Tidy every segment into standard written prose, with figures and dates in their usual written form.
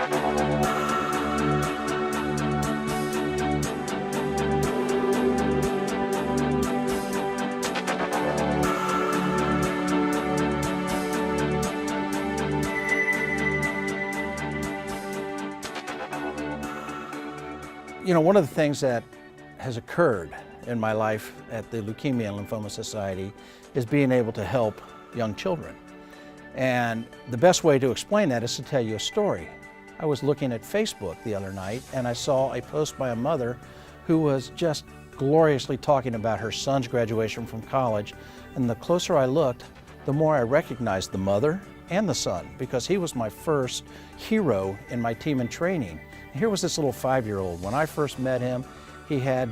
You know, one of the things that has occurred in my life at the Leukemia and Lymphoma Society is being able to help young children. And the best way to explain that is to tell you a story. I was looking at Facebook the other night and I saw a post by a mother who was just gloriously talking about her son's graduation from college. And the closer I looked, the more I recognized the mother and the son, because he was my first hero in my team in training. And here was this little 5-year-old. When I first met him, he had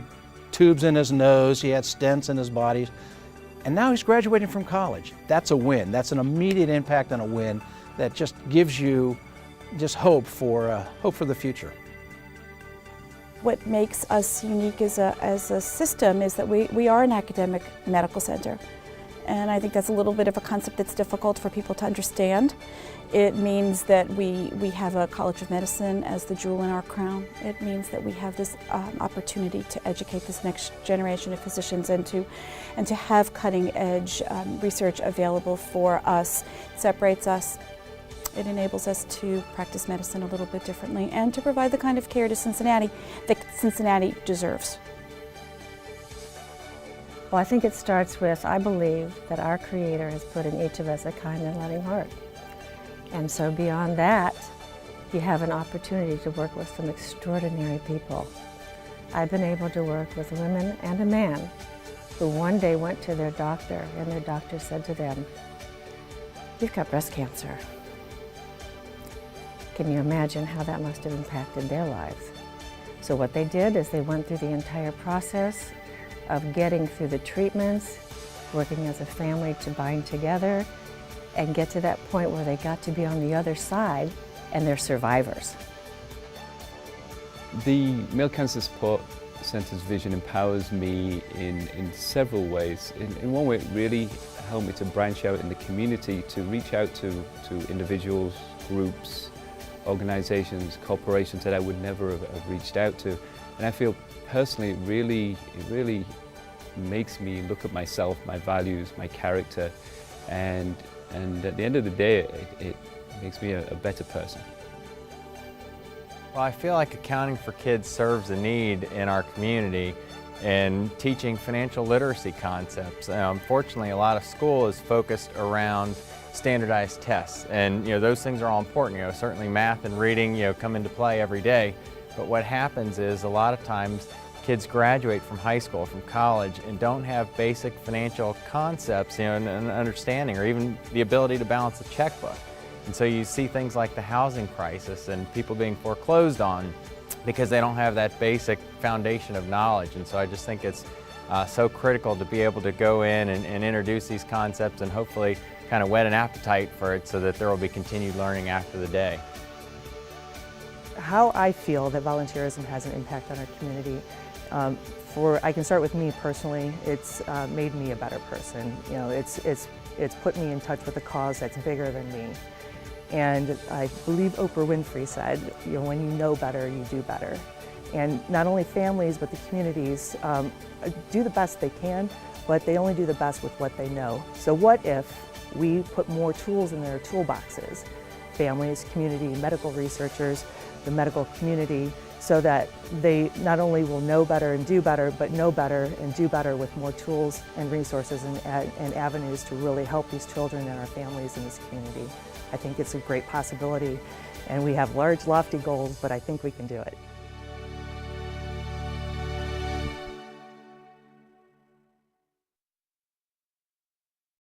tubes in his nose, he had stents in his body, and now he's graduating from college. That's a win. That's an immediate impact and a win that just gives you just hope for the future. What makes us unique as a system is that we are an academic medical center. And I think that's a little bit of a concept that's difficult for people to understand. It means that we have a College of Medicine as the jewel in our crown. It means that we have this opportunity to educate this next generation of physicians and to have cutting-edge research available for us. It separates us. It enables us to practice medicine a little bit differently and to provide the kind of care to Cincinnati that Cincinnati deserves. Well, I think it starts with, I believe that our Creator has put in each of us a kind and loving heart. And so beyond that, you have an opportunity to work with some extraordinary people. I've been able to work with women and a man who one day went to their doctor and their doctor said to them, "You've got breast cancer." Can you imagine how that must have impacted their lives? So what they did is they went through the entire process of getting through the treatments, working as a family to bind together, and get to that point where they got to be on the other side and they're survivors. The Male Cancer Support Centre's vision empowers me in several ways. In one way, it really helped me to branch out in the community, to reach out to individuals, groups, organizations, corporations that I would never have reached out to. And I feel personally, it really makes me look at myself, my values, my character, and at the end of the day, it makes me a better person. Well, I feel like Accounting for Kids serves a need in our community in teaching financial literacy concepts. Unfortunately, a lot of school is focused around standardized tests, and those things are all important. Certainly math and reading come into play every day. But what happens is a lot of times kids graduate from high school, from college, and don't have basic financial concepts, and understanding, or even the ability to balance a checkbook. And so you see things like the housing crisis and people being foreclosed on because they don't have that basic foundation of knowledge. And so I just think it's so critical to be able to go in and introduce these concepts and hopefully kind of whet an appetite for it so that there will be continued learning after the day. How I feel that volunteerism has an impact on our community. I can start with me personally. It's made me a better person. It's put me in touch with a cause that's bigger than me. And I believe Oprah Winfrey said, when you know better, you do better. And not only families, but the communities do the best they can, but they only do the best with what they know. So what if we put more tools in their toolboxes? Families, community, medical researchers, the medical community, so that they not only will know better and do better, but know better and do better with more tools and resources and avenues to really help these children and our families in this community. I think it's a great possibility, and we have large, lofty goals, but I think we can do it.